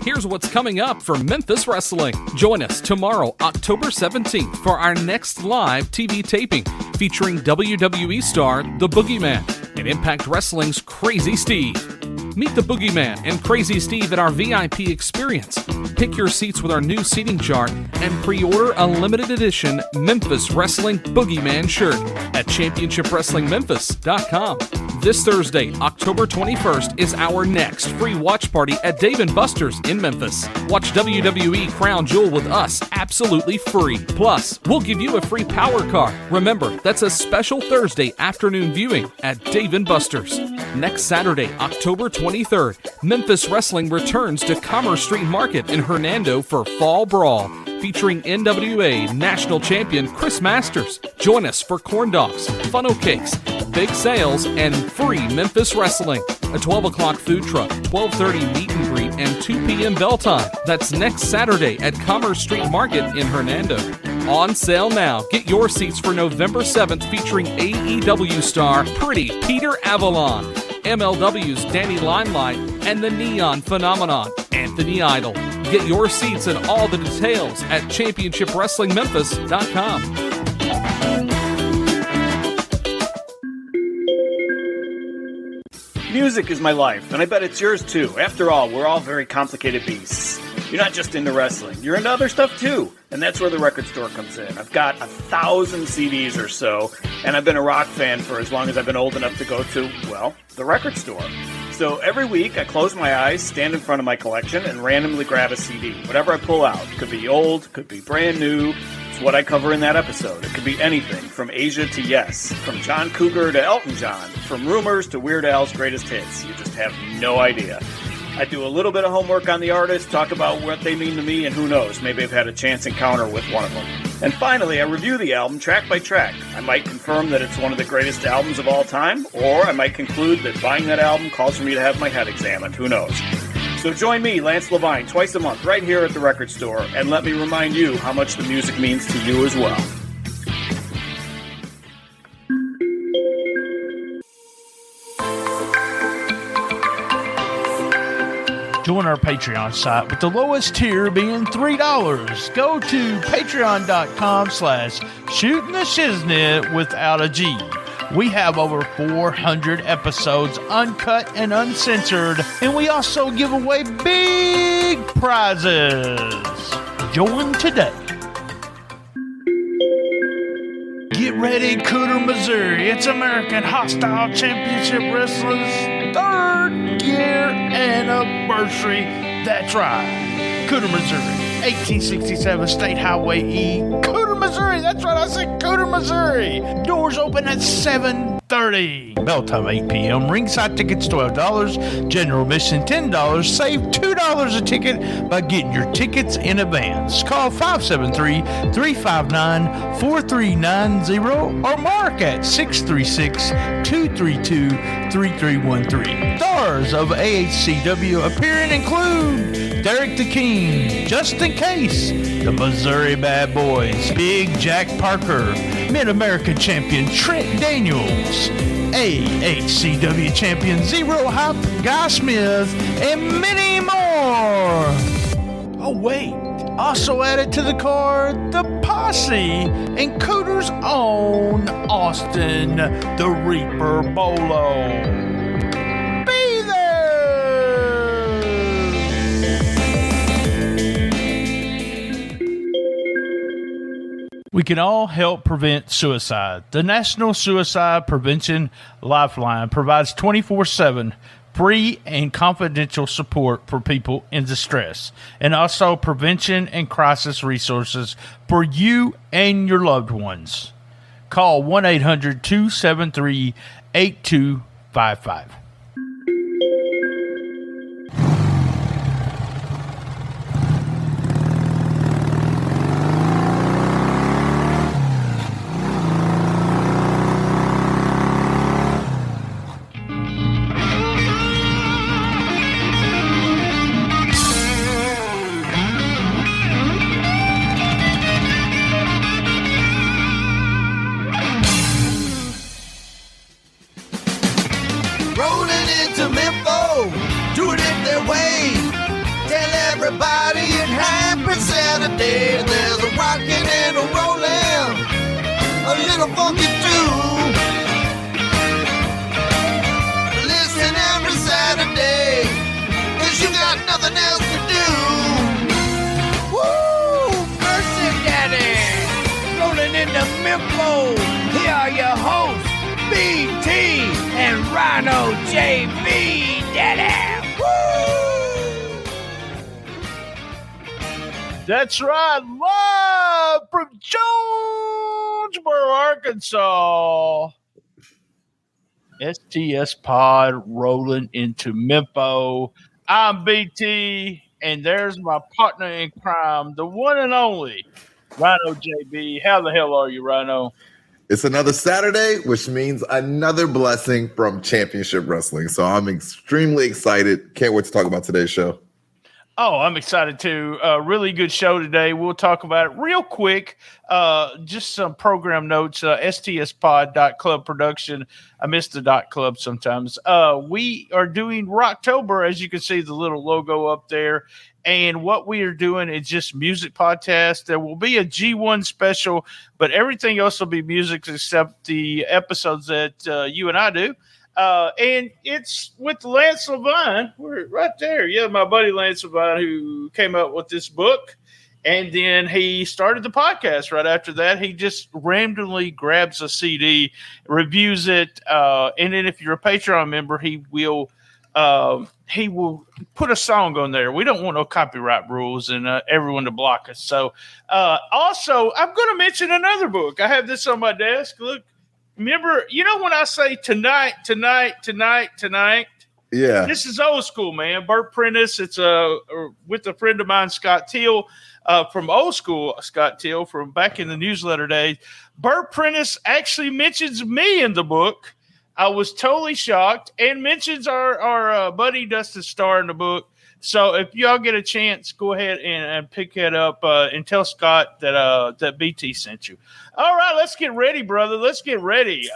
Here's what's coming up for Memphis Wrestling. Join us tomorrow, October 17th, for our next live TV taping featuring WWE star The Boogeyman and Impact Wrestling's Crazy Steve. Meet the Boogeyman and Crazy Steve at our VIP experience. Pick your seats with our new seating chart and pre-order a limited edition Memphis Wrestling Boogeyman shirt at ChampionshipWrestlingMemphis.com. This Thursday, October 21st, is our next free watch party at Dave & Buster's in Memphis. Watch WWE Crown Jewel with us absolutely free. Plus, we'll give you a free power car. Remember, that's a special Thursday afternoon viewing at Dave & Buster's. Next Saturday, October 23rd, Memphis Wrestling returns to Commerce Street Market in Hernando for Fall Brawl, featuring NWA National Champion Chris Masters. Join us for corn dogs, funnel cakes, big sales, and free Memphis Wrestling. A 12 o'clock food truck, 12:30 meet and greet, and 2 p.m. bell time. That's next Saturday at Commerce Street Market in Hernando. On sale now. Get your seats for November 7th featuring AEW star Pretty Peter Avalon, MLW's Danny Limelight, and the Neon Phenomenon, Anthony Idol. Get your seats and all the details at ChampionshipWrestlingMemphis.com. Music is my life, and I bet it's yours too. After all, we're all very complicated beasts. You're not just into wrestling, you're into other stuff too. And that's where the record store comes in. I've got 1,000 CDs or so, and I've been a rock fan for as long as I've been old enough to go to, well, the record store. So every week I close my eyes, stand in front of my collection, and randomly grab a CD. Whatever I pull out. Could be old, could be brand new. It's what I cover in that episode. It could be anything from Asia to Yes, from John Cougar to Elton John, from Rumors to Weird Al's greatest hits. You just have no idea. I do a little bit of homework on the artist, talk about what they mean to me, and who knows, maybe I've had a chance encounter with one of them. And finally, I review the album track by track. I might confirm that it's one of the greatest albums of all time, or I might conclude that buying that album calls for me to have my head examined. Who knows? So join me, Lance Levine, twice a month right here at the record store, and let me remind you how much the music means to you as well. Join our Patreon site with the lowest tier being $3. Go to patreon.com/Shootin The Shiznit without a G. We have over 400 episodes uncut and uncensored, and we also give away big prizes. Join today. Get ready, Cooter, Missouri. It's American Hostile Championship Wrestling's 3rd year anniversary. That's right. Cooter, Missouri. 1867 State Highway E. Cooter, Missouri. That's right. I said Cooter, Missouri. Doors open at 7:30. Bell time 8 p.m. Ringside tickets $12. General admission $10. Save $2 a ticket by getting your tickets in advance. Call 573-359-4390 or mark at 636-232-3313. Stars of AHCW appearing include Derek the King, Justin Case, the Missouri Bad Boys, Big Jack Parker, Mid-American Champion Trent Daniels, AHCW Champion Zero Hop Guy Smith, and many more. Oh wait, also added to the card, the Posse and Cooter's own Austin the Reaper Bolo. We can all help prevent suicide. The National Suicide Prevention Lifeline provides 24/7 free and confidential support for people in distress, and also prevention and crisis resources for you and your loved ones. Call 1-800-273-8255. Rollin everybody, it happens Saturday. There's a rockin' and a rollin', a little funky too. Listen every Saturday, 'cause you got nothing else to do. Woo! Mercy, Daddy! Rollin' into Mempho. Here are your hosts, BT and RynoJB, Daddy! Woo! That's right, live from Jonesboro, Arkansas. STS Pod rolling into Mempho. I'm BT, and there's my partner in crime, the one and only RynoJB. How the hell are you, Rhino? It's another Saturday, which means another blessing from Championship Wrestling. So I'm extremely excited. Can't wait to talk about today's show. Oh, I'm excited too. Really good show today. We'll talk about it real quick. Just some program notes. STSpod.club production. I miss the .club sometimes. We are doing Rocktober, as you can see the little logo up there. And what we are doing is just music podcast. There will be a G1 special, but everything else will be music except the episodes that you and I do. And it's with Lance Levine. We're right there. Yeah, my buddy Lance Levine, who came up with this book. And then he started the podcast right after that. He just randomly grabs a CD, reviews it. And then if you're a Patreon member, he will put a song on there. We don't want no copyright rules and everyone to block us. So also, I'm going to mention another book. I have this on my desk. Look. Remember, you know when I say tonight? Yeah. This is old school, man. Burt Prentice. It's with a friend of mine, Scott Teal, from old school, Scott Teal, from back in the newsletter days. Burt Prentice actually mentions me in the book. I was totally shocked, and mentions our buddy Dustin Starr in the book. So if y'all get a chance, go ahead and pick that up and tell Scott that BT sent you. All right, let's get ready, brother. Let's get ready.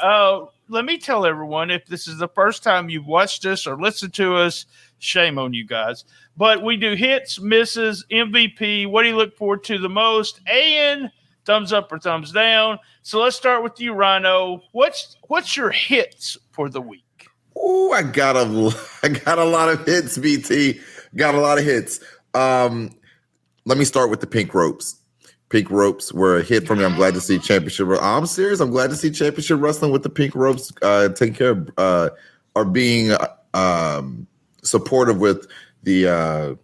Let me tell everyone, if this is the first time you've watched us or listened to us, shame on you guys. But we do hits, misses, MVP, what do you look forward to the most, and thumbs up or thumbs down. So let's start with you, Rhino. What's your hits for the week? Ooh, I got a lot of hits, BT. Got a lot of hits. Let me start with the Pink Ropes. Pink Ropes were a hit for me. I'm glad to see Championship. I'm serious. I'm glad to see Championship Wrestling with the Pink Ropes taking care of or being supportive with the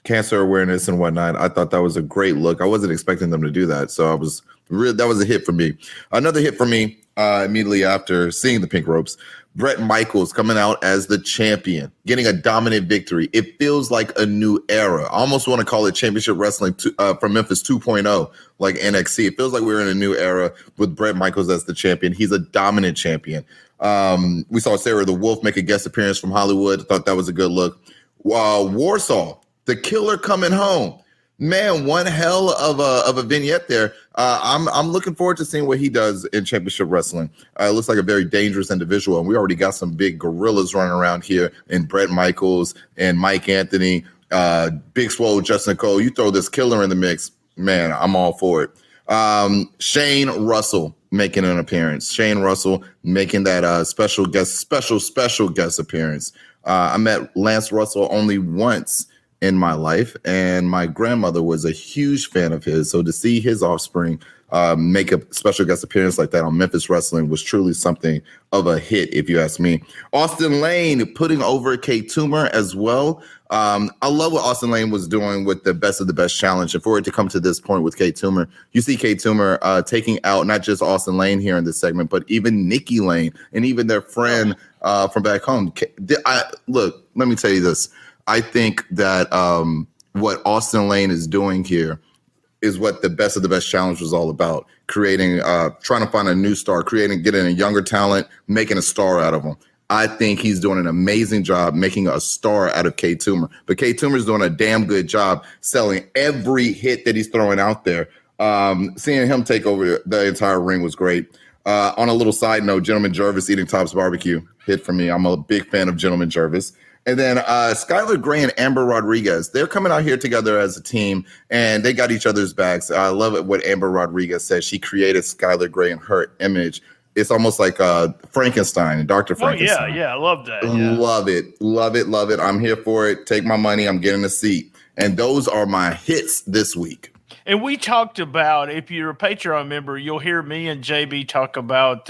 cancer awareness and whatnot. I thought that was a great look. I wasn't expecting them to do that, so that was a hit for me. Another hit for me immediately after seeing the Pink Ropes. Bret Michaels coming out as the champion, getting a dominant victory. It feels like a new era. I almost want to call it Championship Wrestling from Memphis 2.0, like NXT. It feels like we're in a new era with Bret Michaels as the champion. He's a dominant champion. We saw Sarah the Wolf make a guest appearance from Hollywood. I thought that was a good look. Warsaw, the killer coming home. Man, one hell of a vignette there. I'm looking forward to seeing what he does in Championship Wrestling. It looks like a very dangerous individual, and we already got some big gorillas running around here in Bret Michaels and Mike Anthony, Big Swole, Justin Cole. You throw this killer in the mix, man, I'm all for it. Shane Russell making an appearance. Shane Russell making that special guest appearance. I met Lance Russell only once in my life, and my grandmother was a huge fan of his. So to see his offspring make a special guest appearance like that on Memphis Wrestling was truly something of a hit, if you ask me. Austin Lane putting over Kate Toomer as well. I love what Austin Lane was doing with the Best of the Best challenge. And for it to come to this point with Kate Toomer, you see Kate Toomer taking out not just Austin Lane here in this segment, but even Nikki Lane and even their friend from back home. Look, let me tell you this. I think that what Austin Lane is doing here is what the Best of the Best challenge was all about. Creating, trying to find a new star, getting a younger talent, making a star out of them. I think he's doing an amazing job making a star out of Kate Toomer. But Kate Toomer's doing a damn good job selling every hit that he's throwing out there. Seeing him take over the entire ring was great. On a little side note, Gentleman Jervis eating Tops Barbecue hit for me. I'm a big fan of Gentleman Jervis. And then Skylar Gray and Amber Rodriguez, they're coming out here together as a team, and they got each other's backs. I love it what Amber Rodriguez said. She created Skylar Gray in her image. It's almost like Frankenstein, Dr. Frankenstein. Oh, yeah, I love that. Yeah. Love it. I'm here for it. Take my money. I'm getting a seat. And those are my hits this week. And we talked about, if you're a Patreon member, you'll hear me and JB talk about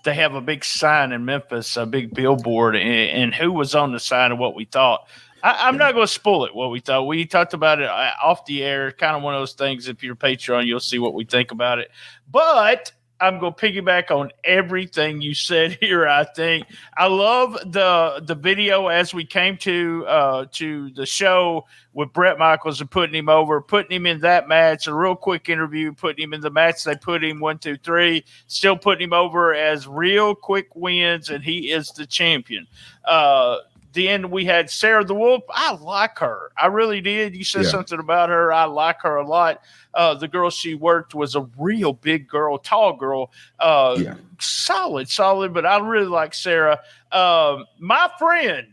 they have a big sign in Memphis, a big billboard, and who was on the sign and what we thought. I'm not going to spoil it, what we thought. We talked about it off the air, kind of one of those things. If you're a Patreon, you'll see what we think about it. But I'm going to piggyback on everything you said here. I think I love the video as we came to the show with Brett Michaels and putting him over, putting him in that match, a real quick interview, putting him in the match they put him 1, 2, 3, still putting him over as real quick wins, and he is the champion. Then we had Sarah the Wolf. I like her. I really did. You said something about her. I like her a lot. The girl she worked was a real big girl, tall girl, solid, but I really like Sarah. My friend,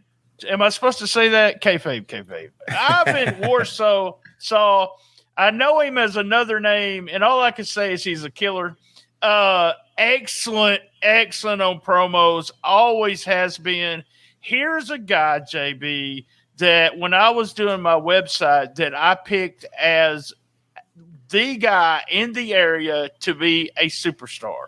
am I supposed to say that? Kayfabe. Ivan Warsaw, I know him as another name, and all I can say is he's a killer. Excellent on promos, always has been. Here's a guy, JB, that when I was doing my website that I picked as the guy in the area to be a superstar.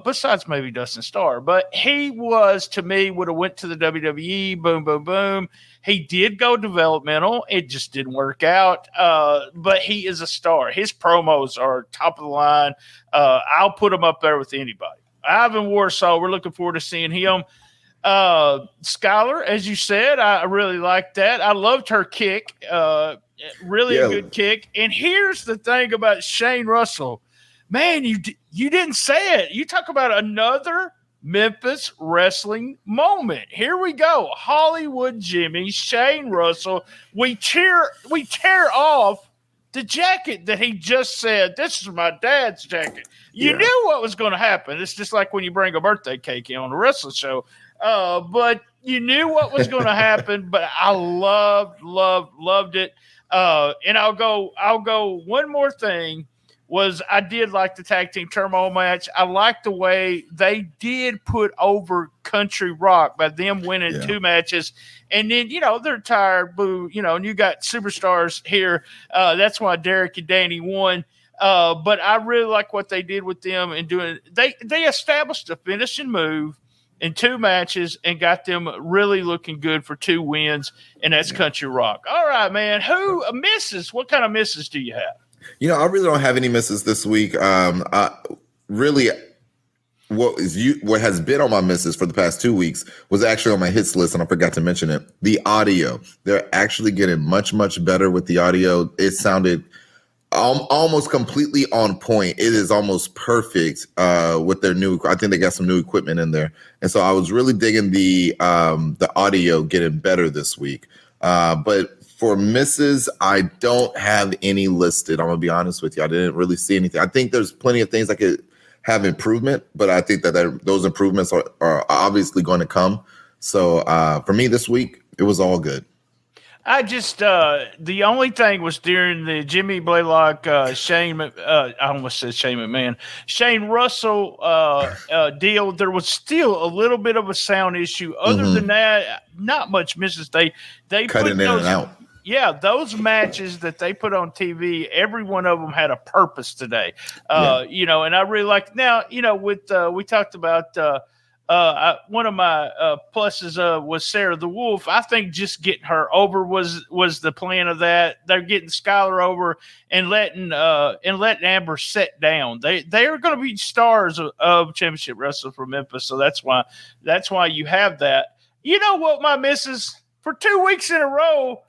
Besides maybe Dustin Starr. But he was, to me, would have went to the WWE, boom. He did go developmental. It just didn't work out. But he is a star. His promos are top of the line. I'll put him up there with anybody. Ivan Warsaw, we're looking forward to seeing him. Skylar, as you said, I really liked that. I loved her kick. Really a good kick. And here's the thing about Shane Russell. Man, you didn't say it. You talk about another Memphis wrestling moment. Here we go. Hollywood Jimmy, Shane Russell. We tear off the jacket that he just said, this is my dad's jacket. You knew what was going to happen. It's just like when you bring a birthday cake in on a wrestling show. But you knew what was going to happen, but I loved it. And I'll go one more thing was I did like the tag team turmoil match. I like the way they did put over Country Rock by them winning 2 matches. And then, they're tired, boo, and you got superstars here. That's why Derek and Danny won. But I really like what they did with them and doing. They established a finishing move in 2 matches and got them really looking good for 2 wins, and that's Country Rock. All right, man. Who misses? What kind of misses do you have? I really don't have any misses this week. Really, what has been on my misses for the past 2 weeks was actually on my hits list, and I forgot to mention it. The audio. They're actually getting much, much better with the audio. It sounded almost completely on point. It is almost perfect with their new. I think they got some new equipment in there, and so I was really digging the audio getting better this week. But for misses, I don't have any listed. I'm gonna be honest with you. I didn't really see anything. I think there's plenty of things I could have improvement, but I think that those improvements are obviously going to come. So for me this week, it was all good. I just the only thing was during the Jimmy Blaylock, Shane Russell deal. There was still a little bit of a sound issue. Other than that, not much misses. They cut it in and out. Yeah, those matches that they put on TV, every one of them had a purpose today. And I really like. Now, with we talked about. One of my pluses was Sarah the Wolf. I think just getting her over was the plan of that. They're getting Skylar over and letting Amber sit down. They are going to be stars of championship wrestling for Memphis. So that's why you have that. You know what my misses for 2 weeks in a row.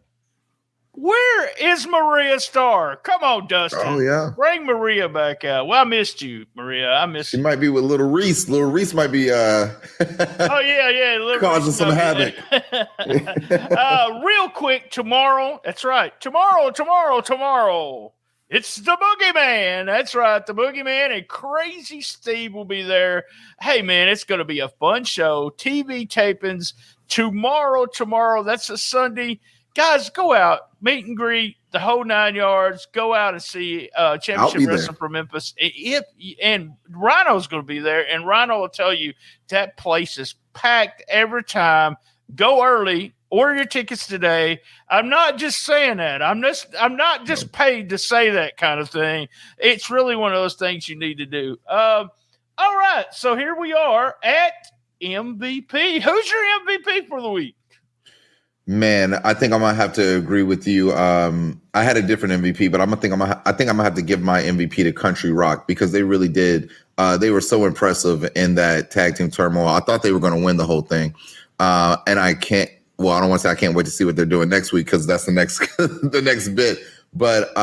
Where is Maria Starr? Come on, Dustin. Oh, yeah. Bring Maria back out. Well, I missed you, Maria. I missed you. She might be with Little Reese. Little Reese might be oh, yeah. causing some havoc. Real quick, tomorrow. That's right. Tomorrow. It's the Boogeyman. That's right. The Boogeyman and Crazy Steve will be there. Hey, man, it's going to be a fun show. TV tapings tomorrow, that's a Sunday. Guys, go out, meet and greet, the whole 9 yards. Go out and see Championship Wrestling from Memphis. And Rhino's going to be there, and Rhino will tell you that place is packed every time. Go early. Order your tickets today. I'm not just saying that. I'm not just paid to say that kind of thing. It's really one of those things you need to do. All right, so here we are at MVP. Who's your MVP for the week? Man, I think I'm gonna have to agree with you. I had a different MVP, but I think I'm gonna have to give my MVP to Country Rock because they really did. They were so impressive in that tag team turmoil. I thought they were going to win the whole thing, and I can't. Well, I don't want to say I can't wait to see what they're doing next week because that's the next bit. But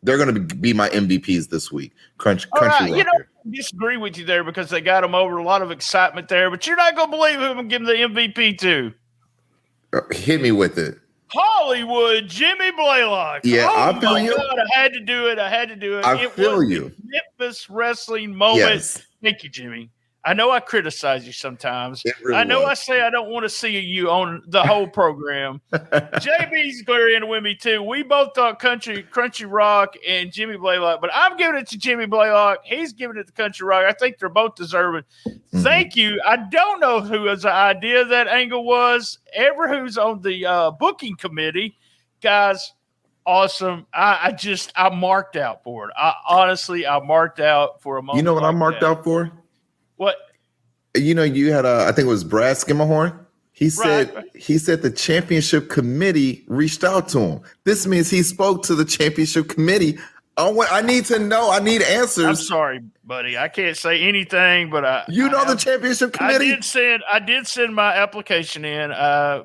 they're going to be my MVPs this week. Country Rock. I disagree with you there because they got them over. A lot of excitement there, but you're not going to believe who I'm giving the MVP to. Hit me with it. Hollywood Jimmy Blaylock. Yeah, I feel you. God, I had to do it. I feel you. Memphis wrestling moment. Yes. Thank you, Jimmy. I know I criticize you sometimes. Really I know I say I don't want to see you on the whole program. JB's going in with me too. We both thought Country Rock and Jimmy Blaylock, but I'm giving it to Jimmy Blaylock. He's giving it to Country Rock. I think they're both deserving. Mm-hmm. Thank you. I don't know who his idea of that angle was. Who's on the booking committee, guys. Awesome. I marked out for it. I marked out for a moment. You know what I marked out for? What? You know, you had I think it was Brad Skimmerhorn. He said the championship committee reached out to him. This means he spoke to the championship committee. I need to know. I need answers. I'm sorry, buddy. I can't say anything, but the championship committee. I did send my application in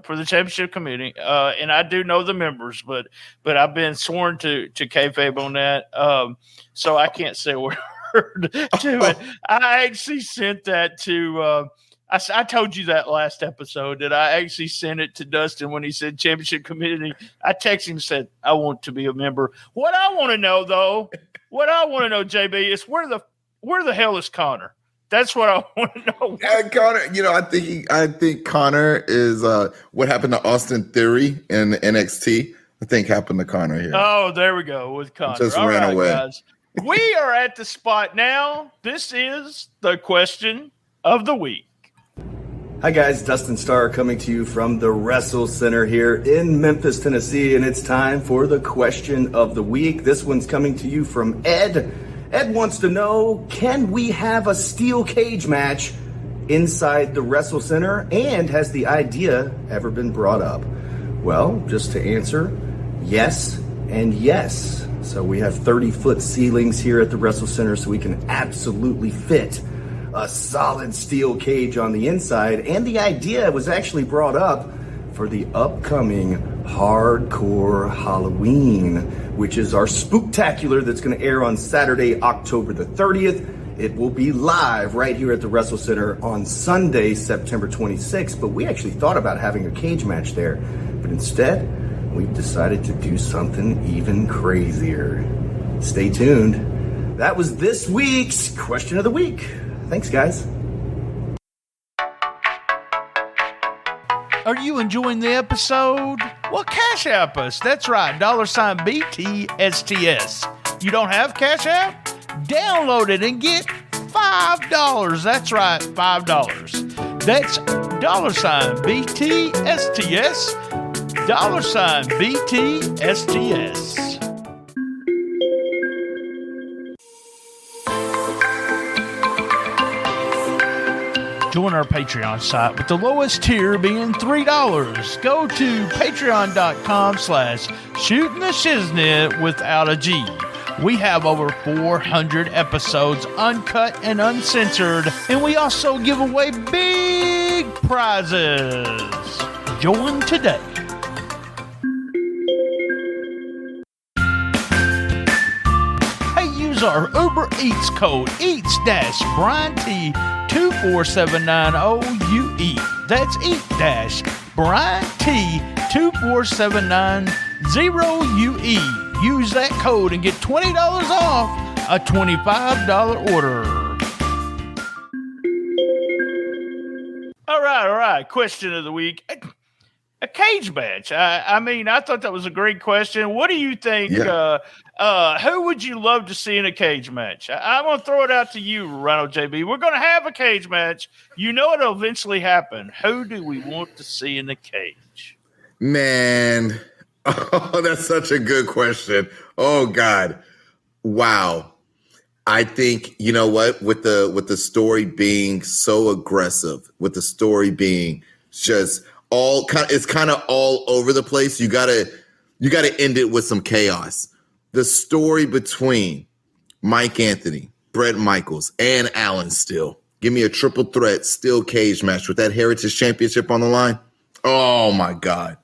for the championship committee, and I do know the members, but I've been sworn to kayfabe on that, so I can't say a word to it. I actually sent that to I told you that last episode that I actually sent it to Dustin when he said championship committee. I texted him and said, I want to be a member. What I want to know, JB, is where the hell is Connor? That's what I want to know. Connor, I think Connor is what happened to Austin Theory in NXT. I think happened to Connor here. Oh, there we go with Connor. Just ran away. Guys. We are at the spot now. This is the question of the week. Hi guys, Dustin Starr coming to you from the Wrestle Center here in Memphis, Tennessee, and it's time for the question of the week. This one's coming to you from Ed. Ed wants to know, can we have a steel cage match inside the Wrestle Center, and has the idea ever been brought up? Well, just to answer, yes and yes. So we have 30-foot ceilings here at the Wrestle Center, so we can absolutely fit a solid steel cage on the inside. And the idea was actually brought up for the upcoming Hardcore Halloween, which is our spooktacular that's going to air on Saturday, October the 30th. It will be live right here at the Wrestle Center on Sunday, September 26th. But we actually thought about having a cage match there, but instead we've decided to do something even crazier. Stay tuned. That was this week's question of the week. Thanks, guys. Are you enjoying the episode? Well, Cash App us. That's right, $BTSTS. You don't have Cash App? Download it and get $5. That's right, $5. That's $BTSTS. $BTSTS. Join our Patreon site with the lowest tier being $3. Go to patreon.com/Shootin The Shiznit without a G. We have over 400 episodes uncut and uncensored, and we also give away big prizes. Join today. Use our Uber Eats code EATS-BrianT24790UE. That's EAT-BrianT24790UE. Use that code and get $20 off a $25 order. All right. Question of the week. A cage match. I mean, I thought that was a great question. What do you think? Yeah. Who would you love to see in a cage match? I'm going to throw it out to you, RynoJB. We're going to have a cage match. You know it'll eventually happen. Who do we want to see in the cage? Man, that's such a good question. Oh God, wow. I think you know what, with the story being so aggressive, with the story being just it's kind of all over the place. You gotta end it with some chaos. The story between Mike Anthony, Bret Michaels, and Allen Still. Give me a triple threat steel cage match with that Heritage Championship on the line. Oh my God.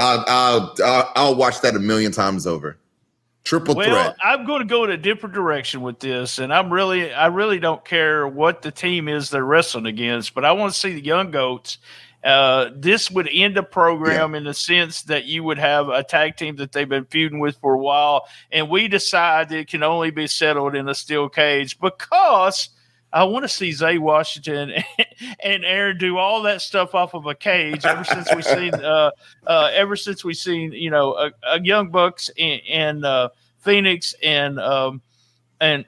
I'll watch that a million times over. Triple threat. I'm going to go in a different direction with this, and I really don't care what the team is they're wrestling against, but I want to see the Young Goats. This would end a program in the sense that you would have a tag team that they've been feuding with for a while, and we decide it can only be settled in a steel cage because I want to see Zay Washington and Aaron do all that stuff off of a cage. Ever since we've seen, a Young Bucks and Phoenix and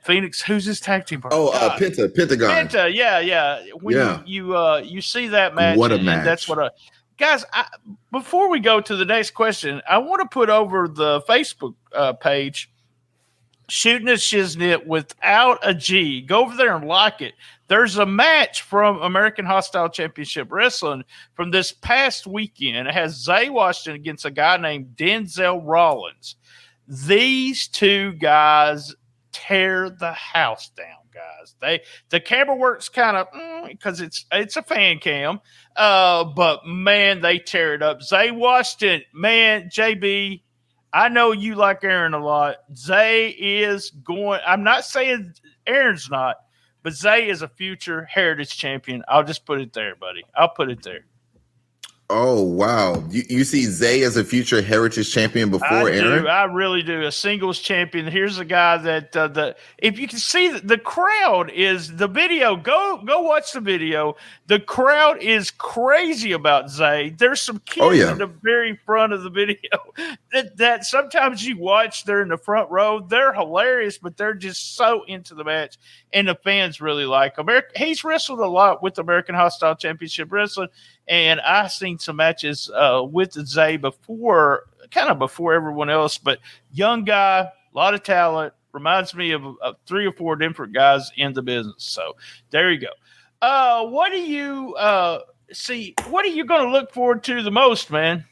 Phoenix, who's his tag team partner? Pentagon. Penta, yeah. When you see that match, what a match! And that's what guys. Before we go to the next question, I want to put over the Facebook page, Shootin The Shiznit without a G. Go over there and like it. There's a match from American Hostile Championship Wrestling from this past weekend. It has Zay Washington against a guy named Denzel Rollins. These two guys tear the house down, guys. The camera works kind of because it's a fan cam, but man, they tear it up. Zay Washington, man, JB, I know you like Aaron a lot. Zay is going. I'm not saying Aaron's not, but Zay is a future Heritage champion. I'll just put it there, buddy. I'll put it there. Oh, wow. You see Zay as a future Heritage champion before Aaron? I really do. A singles champion. Here's a guy that if you can see the crowd is the video, go watch the video. The crowd is crazy about Zay. There's some kids in the very front of the video that sometimes you watch. They're in the front row. They're hilarious, but they're just so into the match, and the fans really like him. He's wrestled a lot with American Hostile Championship Wrestling. And I've seen some matches with Zay before everyone else, but young guy, a lot of talent, reminds me of 3 or 4 different guys in the business. So there you go. What do you see? What are you going to look forward to the most, man?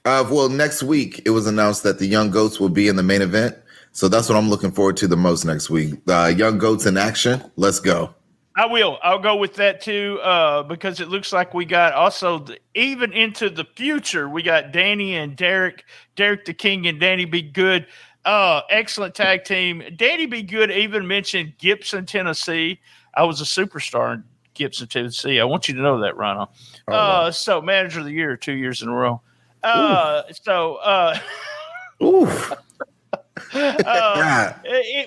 Well, next week it was announced that the Young Goats will be in the main event. So that's what I'm looking forward to the most next week. Young Goats in action. Let's go. I'll go with that too, because it looks like we got also even into the future. We got Danny and Derek the King and Danny Be Good. Excellent tag team. Danny Be Good even mentioned Gibson, Tennessee. I was a superstar in Gibson, Tennessee. I want you to know that, Rhino. Wow. So manager of the year 2 years in a row.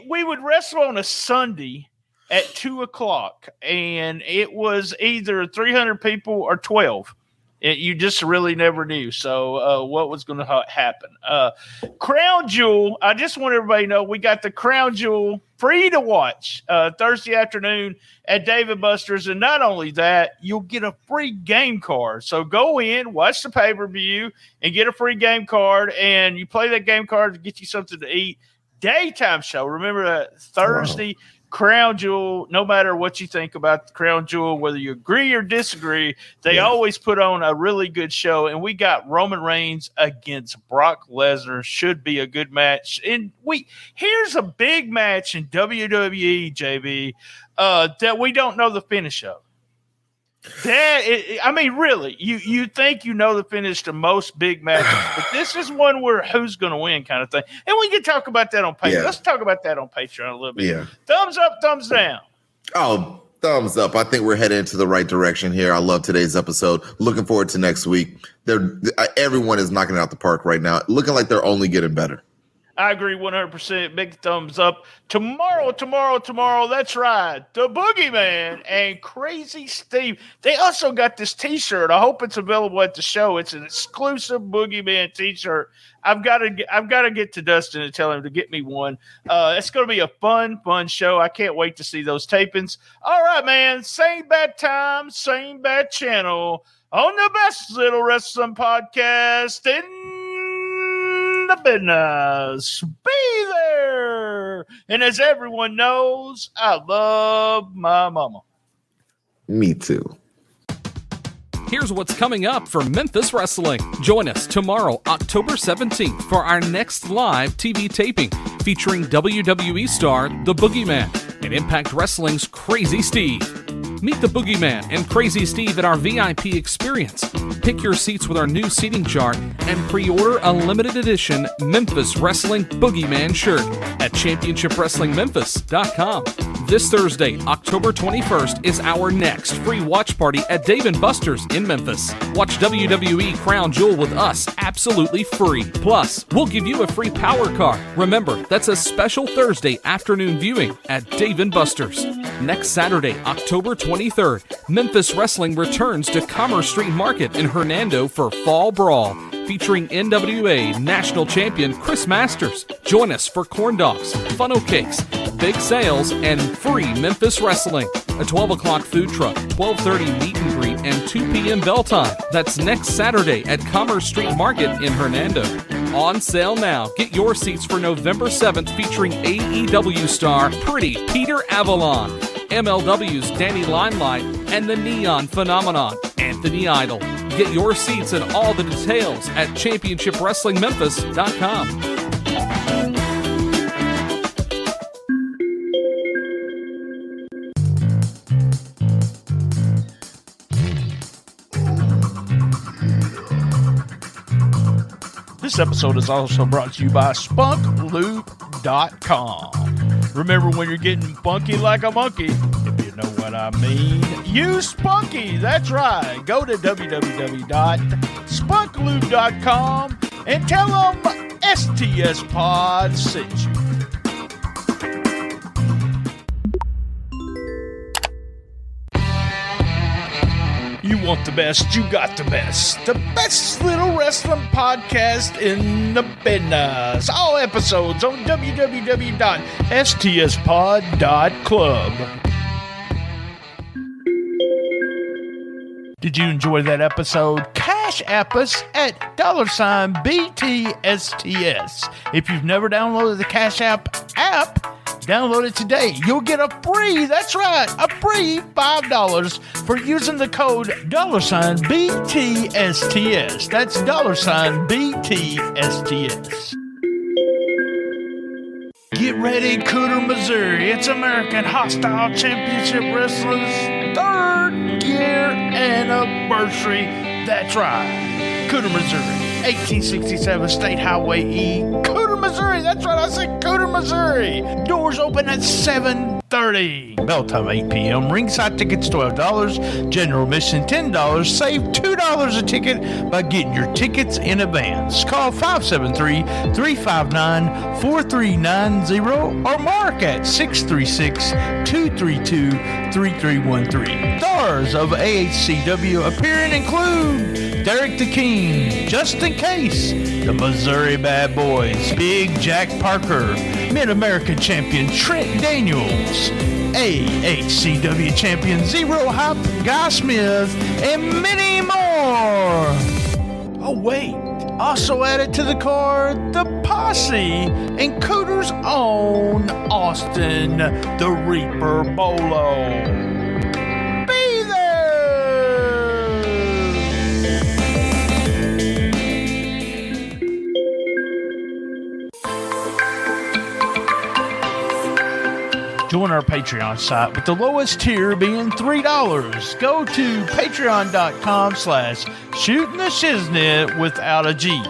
We would wrestle on a Sunday at 2:00, and it was either 300 people or 12. You just really never knew. So what was going to happen? Crown Jewel. I just want everybody to know we got the Crown Jewel free to watch Thursday afternoon at Dave & Buster's. And not only that, you'll get a free game card. So go in, watch the pay-per-view, and get a free game card. And you play that game card to get you something to eat. Daytime show. Remember that Thursday. Wow. Crown Jewel, no matter what you think about the Crown Jewel, whether you agree or disagree, they always put on a really good show. And we got Roman Reigns against Brock Lesnar. Should be a good match. And here's a big match in WWE, JB, that we don't know the finish of. Really, you think you know the finish to most big matches, but this is one where who's going to win kind of thing. And we can talk about that on Patreon. Yeah. Let's talk about that on Patreon a little bit. Yeah. Thumbs up, thumbs down. Oh, thumbs up. I think we're headed into the right direction here. I love today's episode. Looking forward to next week. Everyone is knocking it out the park right now. Looking like they're only getting better. I agree 100%. Big thumbs up. Tomorrow, that's right. The Boogeyman and Crazy Steve. They also got this t-shirt. I hope it's available at the show. It's an exclusive Boogeyman t-shirt. I've got to get to Dustin and tell him to get me one. It's going to be a fun show. I can't wait to see those tapings. All right, man. Same bad time, same bad channel on the best little wrestling podcast in the business. Be there. And as everyone knows, I love my mama. Me too. Here's what's coming up for Memphis Wrestling. Join us tomorrow, October 17th, for our next live TV taping featuring WWE star The Boogeyman and Impact Wrestling's Crazy Steve. Meet The Boogeyman and Crazy Steve at our VIP experience. Pick your seats with our new seating chart and pre-order a limited edition Memphis Wrestling Boogeyman shirt at ChampionshipWrestlingMemphis.com. This Thursday, October 21st, is our next free watch party at Dave & Buster's in Memphis. Watch WWE Crown Jewel with us absolutely free. Plus, we'll give you a free power card. Remember, that's a special Thursday afternoon viewing at Dave & Buster's. Next Saturday, October 23rd, Memphis Wrestling returns to Commerce Street Market in Hernando for Fall Brawl, featuring NWA National Champion Chris Masters. Join us for corn dogs, funnel cakes, big sales, and free Memphis Wrestling. A 12 o'clock food truck, 12:30 meet and greet, and 2 p.m. bell time. That's next Saturday at Commerce Street Market in Hernando. On sale now. Get your seats for November 7th featuring AEW star Pretty Peter Avalon, MLW's Danny Limelight, and the Neon Phenomenon, Anthony Idol. Get your seats and all the details at ChampionshipWrestlingMemphis.com. This episode is also brought to you by SpunkLoop.com. Remember, when you're getting funky like a monkey, if you know what I mean, use Spunky. That's right. Go to www.spunkloop.com and tell them STS Pod sent you. You want the best, you got the best. The best little wrestling podcast in the business. All episodes on www.stspod.club. Did you enjoy that episode? Cash app us at $BTSTS. If you've never downloaded the Cash App, download it today. You'll get a free, that's right, a free $5 for using the code $BTSTS. That's $BTSTS. Get ready, Cooter, Missouri. It's American Hostile Championship Wrestling's 3rd year anniversary. That's right. Cooter, Missouri. 1867 State Highway E. Cooter, Missouri. That's right. I said Cooter, Missouri. Doors open at 7:30. Bell time 8 p.m. Ringside tickets $12. General admission $10. Save $2 a ticket by getting your tickets in advance. Call 573-359-4390 or mark at 636-232-3313. Stars of AHCW appearing include Derek the King, Just in Case, the Missouri Bad Boys, Big Jack Parker, Mid-American Champion Trent Daniels, AHCW Champion Zero Hop Guy Smith, and many more. Oh wait, also added to the card, the Posse and Cooter's own Austin the Reaper Bolo. Join our Patreon site with the lowest tier being $3. Go to patreon.com/Shootin The Shiznit without a G.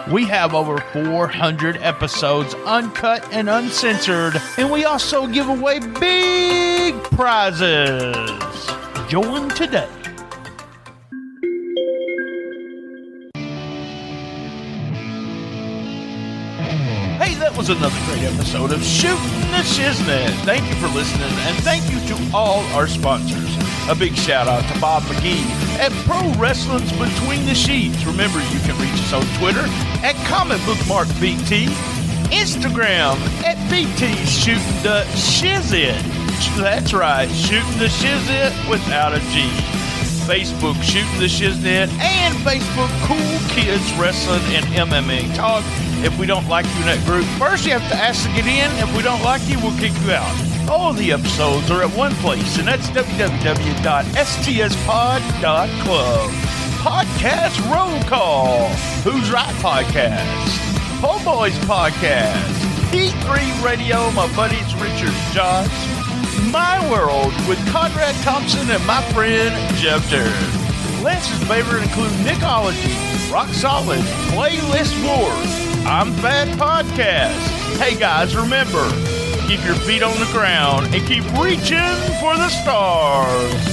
We have over 400 episodes uncut and uncensored, and we also give away big prizes. Join today. Hey, that was another great episode of Shootin The Shiznit. Thank you for listening, and thank you to all our sponsors. A big shout out to Bob McGee at Pro Wrestling's Between the Sheets. Remember, you can reach us on Twitter at comicbookmarkbt, Instagram at BT Shootin The Shiznit. That's right, Shootin The Shiznit without a G. Facebook Shootin The Shiznit, and Facebook Cool Kids Wrestling and MMA Talk. If we don't like you in that group, first you have to ask to get in. If we don't like you, we'll kick you out. All the episodes are at one place, and that's www.stspod.club. Podcast Roll Call, Who's Right Podcast, Homeboys Podcast, P3 Radio, my buddies Richard and Josh, My World with Conrad Thompson and my friend Jeff Turner. Lance's favorite include Nickology, Rock Solid, Playlist Wars, I'm Bad Podcast. Hey guys, remember, keep your feet on the ground and keep reaching for the stars.